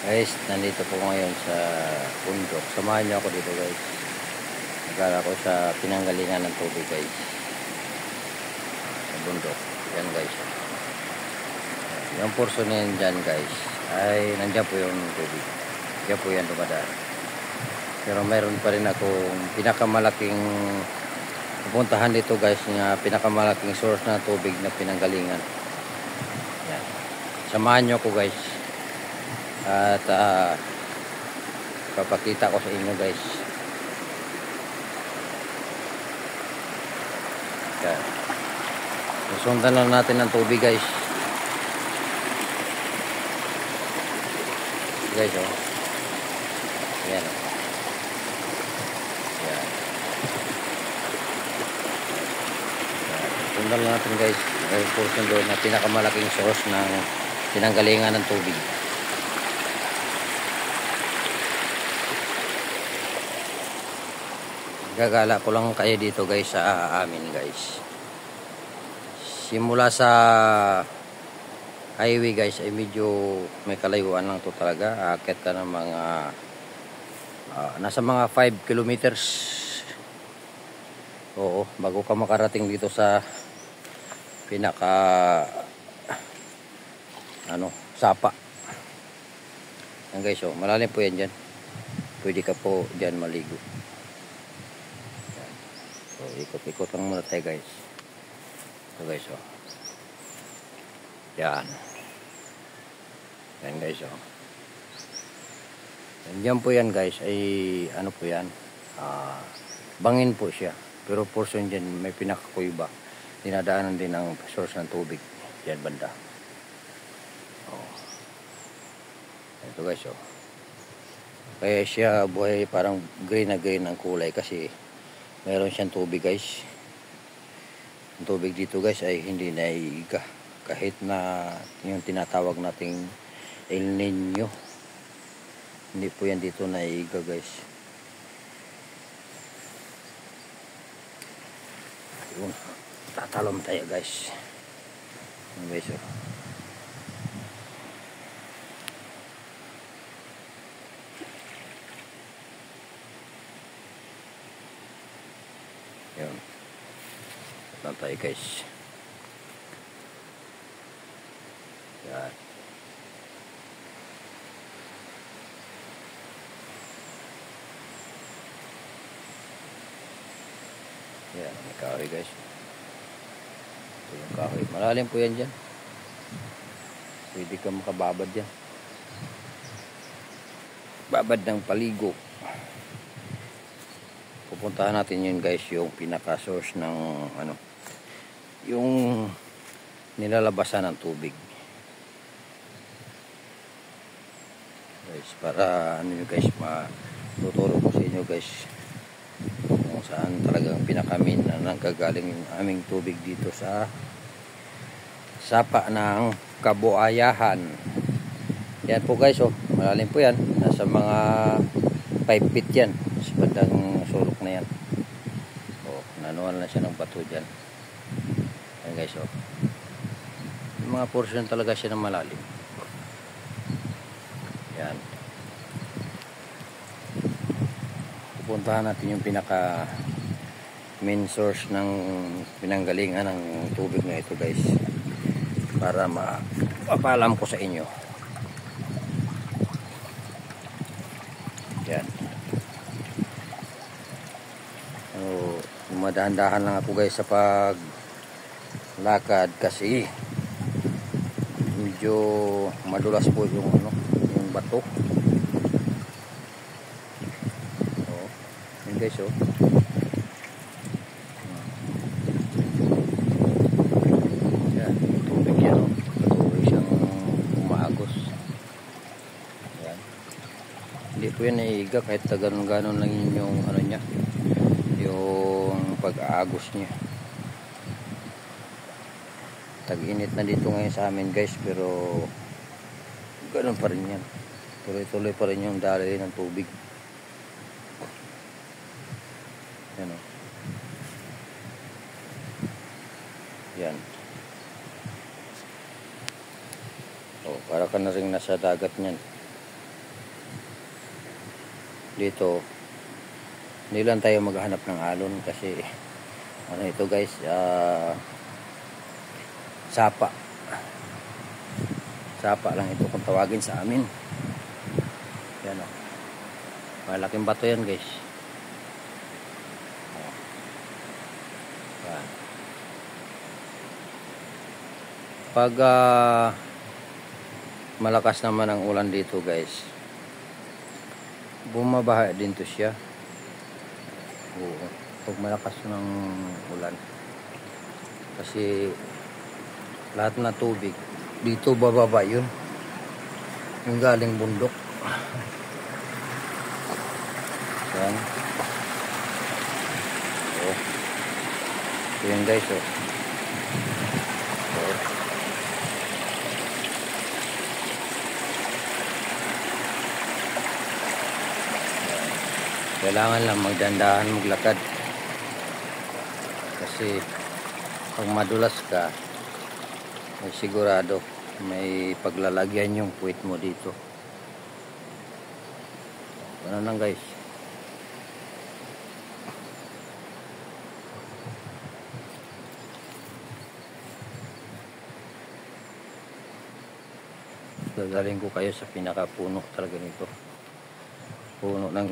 Guys, nandito po ngayon sa bundok. Samahan niyo ako dito guys. Nagala ko sa pinanggalingan ng tubig guys. Sa bundok. Yan guys. Yung portion na yan dyan guys. Ay nandiyan po yung tubig. Diyan po yan dumadaan. Pero mayroon pa rin akong pinakamalaking pupuntahan dito guys. Na pinakamalaking source na tubig na pinanggalingan. Yan. Samahan niyo ako guys. At papakita ko sa inyo guys. Yan. Susundan lang natin ang tubig guys. Guys oh. Yan oh. Yan. Sundan lang natin guys. May portion doon na pinakamalaking source ng pinanggalingan ng tubig. Gagala ko lang kayo dito guys sa amin guys. Simula sa highway guys ay medyo may kalayuan lang to talaga. Akit ka ng mga nasa mga 5 kilometers. Oo, bago ka makarating dito sa pinaka sapa. Yan guys oh, malalim po yan dyan. Pwede ka po dyan maligo. So, ikot-ikot lang muna tayo guys. Ito guys oh. Yan. Yan guys oh. Yan po yan guys ay ano po yan. Bangin po siya. Pero portion dyan may pinakakuiba. Dinadaanan din ang source ng tubig. Yan banda. Oh. Ito guys oh. Kaya siya buhay parang green na green ang kulay kasi meron siyang tubig guys. Ang tubig dito guys ay hindi naiiga. Kahit na yung tinatawag nating El Nino. Hindi po yan dito naiiga guys. Yun. Tatalom tayo guys. Yan guys oh. Yan. Lang tayo guys. Yan. Yan, may kahoy guys. Ito yung kahoy. Malalim po yan dyan. Pwede ka makababad yan. Babad ng paligo. Pupuntahan natin yun guys, yung pinaka source ng yung nilalabasan ng tubig guys, para nyo guys matuturo ko sa inyo guys kung saan talagang pinakamin na nanggagaling yung aming tubig dito sa sapa ng Kabuayahan. Yan po guys oh, malalim po yan, nasa mga 5 feet yan sa bandang sulok na yan. Oh, nanuhan na siya ng bato dyan. Ayan guys oh. Yung mga portion talaga siya ng malalim. Yan. Pupuntahan natin yung pinaka main source ng pinanggalingan ng tubig na ito guys. Para mapapalam ko sa inyo. Yan. Madahan-dahan lang ako guys sa paglakad kasi medyo madulas po yung yung bato. Oh, yun guys oh. Yan, tubig yan oh. Patuloy siyang umaagos. Yan. Hindi po yan naiiga kahit ganon-ganon lang yung niya. Yung pag-aagos niya. Tag-init na dito ngayon sa amin guys, pero ganoon pa rin yan. Tuloy-tuloy pa rin yung daloy ng tubig. Yan o. Yan. O, para ka na rin nasa dagat niyan. dito, hindi lang tayo maghanap ng alon kasi ano ito guys, sapa lang ito kung tawagin sa amin. Yan o, malaking bato yan guys. Yan. Pag malakas naman ang ulan dito guys, bumabaha din to siya. Oo, pag malakas ng ulan, kasi lahat na tubig dito bababa yun, yung galing bundok. Yan. Oh, yan guys. Oh. Oh. Kailangan lang magdandahan maglakad, kasi pag madulas ka, ay sigurado may paglalagyan yung puwit mo dito. Ano lang guys. Dadaling ko kayo sa pinakapuno talaga nito. Puno ng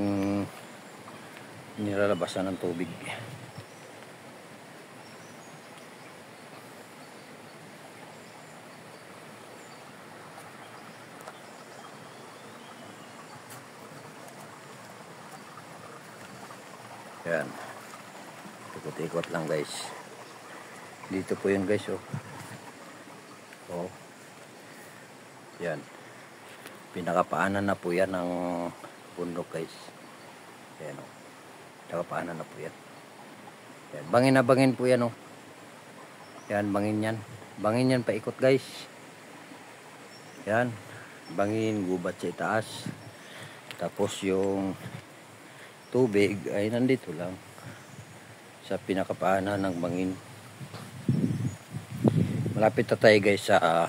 nilalabasan ng tubig. Yan. Ikot-ikot lang guys. Dito po yun guys. Oh. Oh. Yan. Pinakapaanan na po yan ng bundok guys. Yan o. Pinakapaanan na po yan. Yan. Bangin na bangin po yan o. Yan, bangin yan. Bangin yan paikot guys. Yan. Bangin, gubat sa itaas. Tapos yung tubig ay nandito lang sa pinakapaanan ng bangin. Malapit na tayo guys sa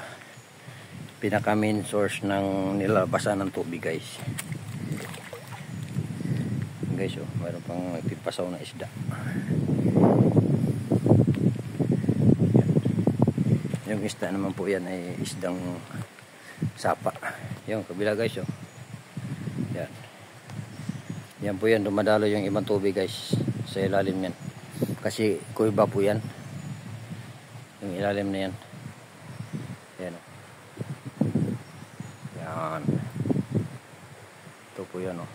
pinaka main source ng nilalabasan ng tubig guys. Guys oh, mayroon pang nagpipasaw na isda. Yan. Yung isda naman po yan ay isdang sapa. Yung kabila guys oh. Yan. Yan po yan, dumadalo yung ibang tubig guys sa ilalim yan. Kasi kuiba po yan. Yung ilalim na yan. Yan oh. Yan. Ito po yan oh.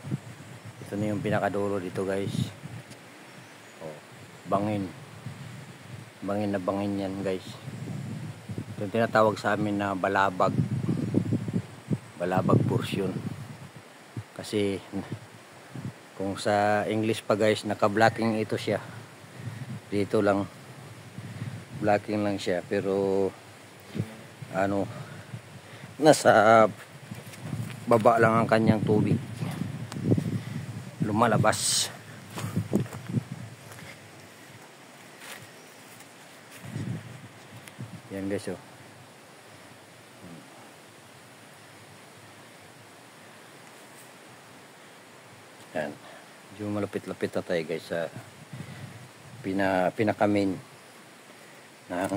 Ito na yung pinakadulo dito guys. Oh, bangin. Bangin na bangin yan guys. Ito yung tinatawag sa amin na balabag. Balabag portion. Kasi kung sa English pa guys, naka-blocking ito siya. Dito lang. Blocking lang siya. Pero ano, nasa baba lang ang kanyang tubig. Lumalabas. Yan guys oh. Yan. Medyo malapit-lapit na tayo guys sa pinaka-main ng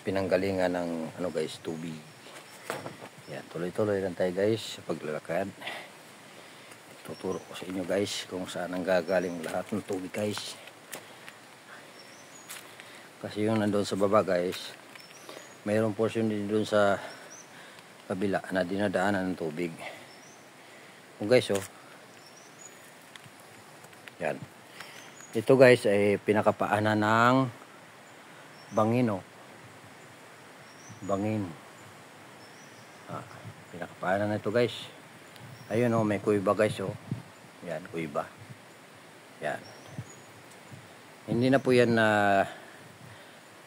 pinanggalingan ng ano guys, tubig. Yan, tuloy-tuloy lang tayo guys sa paglalakad. Tuturo ko sa inyo guys kung saan ang gagaling lahat ng tubig guys. Kasi yung nandun sa baba guys, mayroong portion din doon sa kabila na dinadaanan ng tubig. Kung guys oh. Yan. Ito guys ay pinakapaanan ng bangin oh. Bangin. Pinakapaanan na ito guys. Ayun oh, may kuiba guys oh. Yan, kuiba. Yan. Hindi na po yan na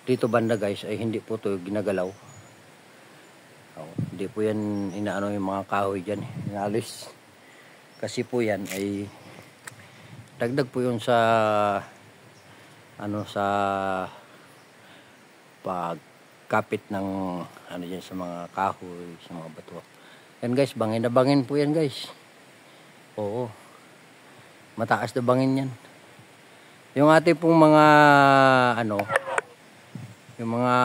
dito banda guys ay hindi po to ginagalaw. Oh, hindi po yan inaano yung mga kahoy diyan, inalis. Kasi po yan ay dagdag po yun sa ano, sa pagkapit ng ano diyan sa mga kahoy, sa mga bato. Yan guys, bangin na bangin po yan guys. Oo. Mataas na bangin yan. Yung ating pong mga yung mga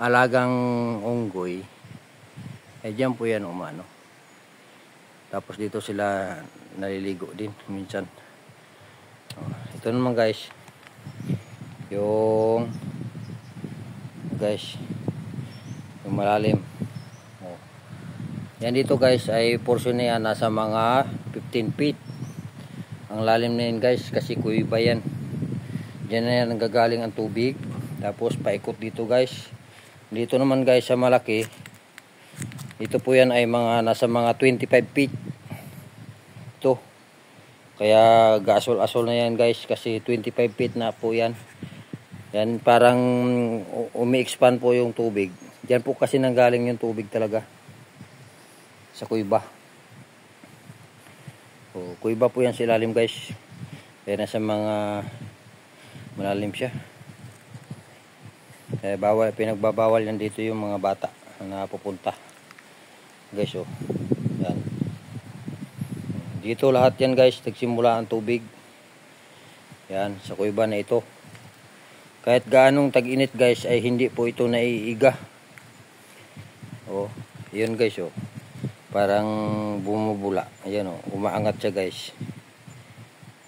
alagang unggoy, dyan po yan umano. Tapos dito sila naliligo din minsan. Ito naman guys, yung malalim. Yan dito guys ay portion na yan, nasa mga 15 feet. Ang lalim na yan guys, kasi kuiba yan. Diyan na yan nanggagaling ang tubig. Tapos paikot dito guys. Dito naman guys sa malaki, ito po yan ay nasa mga 25 feet. Ito. Kaya gasol-asol na yan guys, kasi 25 feet na po yan. Yan parang umi-expand po yung tubig. Diyan po kasi nanggaling yung tubig talaga. Sa kuiba. Kuiba po yan sa ilalim guys. Kaya nasa mga malalim siya. Kaya pinagbabawal yan dito yung mga bata na pupunta. Guys yan. Dito lahat yan guys, nagsimula ang tubig. Yan, sa kuiba na ito. Kahit gaanong tag-init guys, ay hindi po ito naiiga. Yun guys parang bumubula. Ayan umaangat siya guys.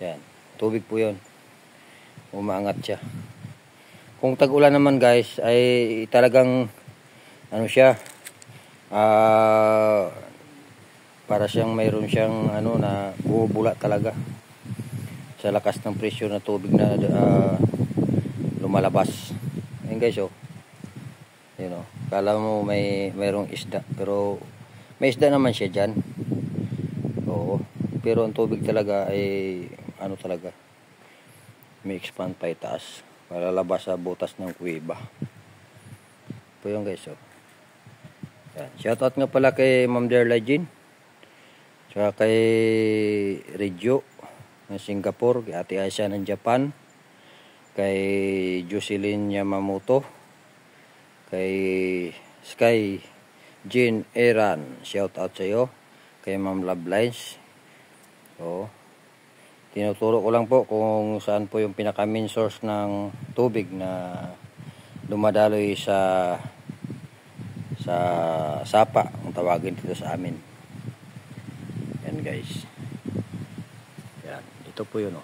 Yan, tubig po yun. Umaangat siya. Kung tag-ulan naman guys, ay talagang siya, para siyang mayroon siyang na bumubula talaga sa lakas ng presyo na tubig na lumalabas. Ayan guys kala mo mayroong isda, pero may isda naman siya dyan. Pero ang tubig talaga ay talaga may expand pa itaas para labas sa butas ng kuweba po yun guys yan. Shoutout nga pala kay Ma'am Derla Jean, tsaka kay Regio ng Singapore, kay Ate Aisha ng Japan, kay Jocelyn Yamamoto, kay Sky Jean Eran, shout out sa iyo, kay Ma'am Lovelines. Tinuturo ko lang po kung saan po yung pinaka main source ng tubig na dumadaloy sa sapa, kung tawagin dito sa amin. Yan guys. Yan, ito po yun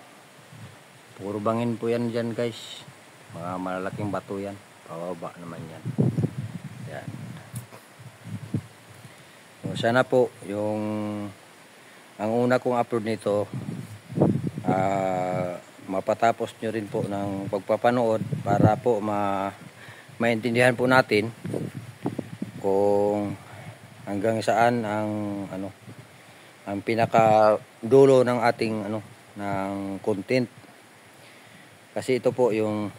puro bangin po yan dyan guys. Mga malalaking bato yan, pababa naman yan. Yan. Sana po yung ang una kong upload nito, mapatapos nyo rin po ng pagpapanood para po maintindihan po natin kung hanggang saan ang pinaka dulo ng ating ng content. Kasi ito po yung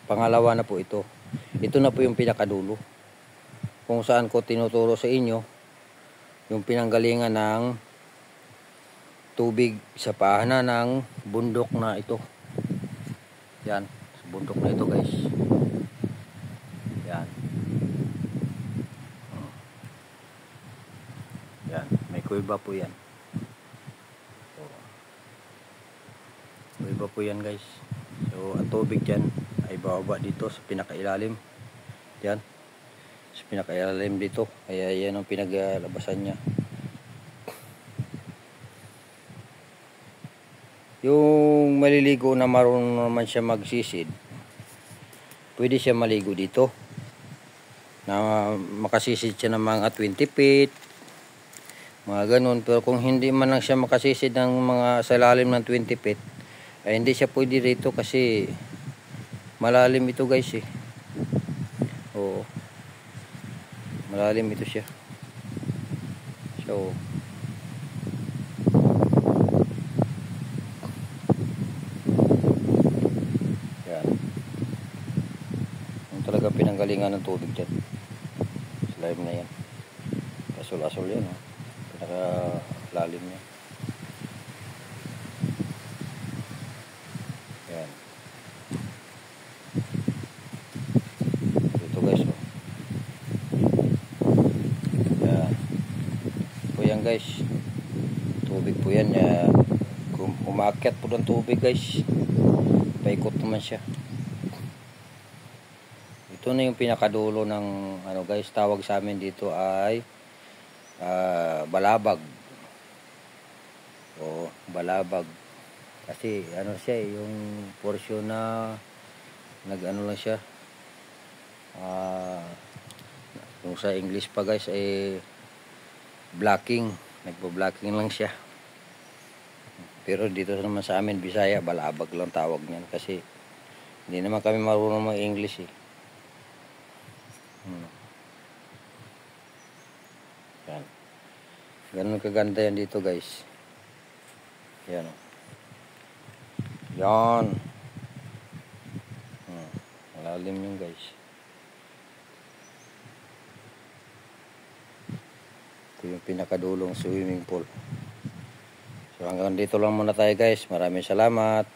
pangalawa na po ito. Ito na po yung pinakadulo. Kung saan ko tinuturo sa inyo yung pinanggalingan ng tubig sa paanan ng bundok na ito. Yan, sa bundok na ito guys. Yan. Yan, may kuiba po yan. Kuiba po yan guys. So ang tubig dyan ay bababa dito sa pinakailalim. Yan, sa pinakailalim dito. Kaya yan ang pinaglabasan niya. Yung maliligo na marunong naman siya magsisid, pwede siya maligo dito na makasisid siya ng mga 20 feet, mga ganun. Pero kung hindi man lang siya makasisid ng mga sa lalim ng 20 feet, ay hindi siya pwede dito kasi malalim ito guys malalim ito siya. So talaga pinanggalingan ng tubig dyan sa lalim na yan. Asol-asol yan pinaka lalim niya. Yan dito guys yan po yan guys, tubig po yan Umaakyat po ng tubig guys. Paikot naman siya. Ito na yung pinakadulo ng ano guys, tawag sa amin dito ay balabag. O balabag. Kasi ano siya yung portion na nag-ano lang siya. Kung sa English pa guys ay blocking. Nagpo-blocking lang siya. Pero dito naman sa amin Bisaya, balabag lang tawag niyan kasi hindi naman kami marunong mag-English eh. Yan. Ganun kaganda yan dito guys. Yan o. Yan. Malalim yun guys. Ito yung pinakadulong swimming pool. So hanggang dito lang muna tayo guys. Maraming salamat.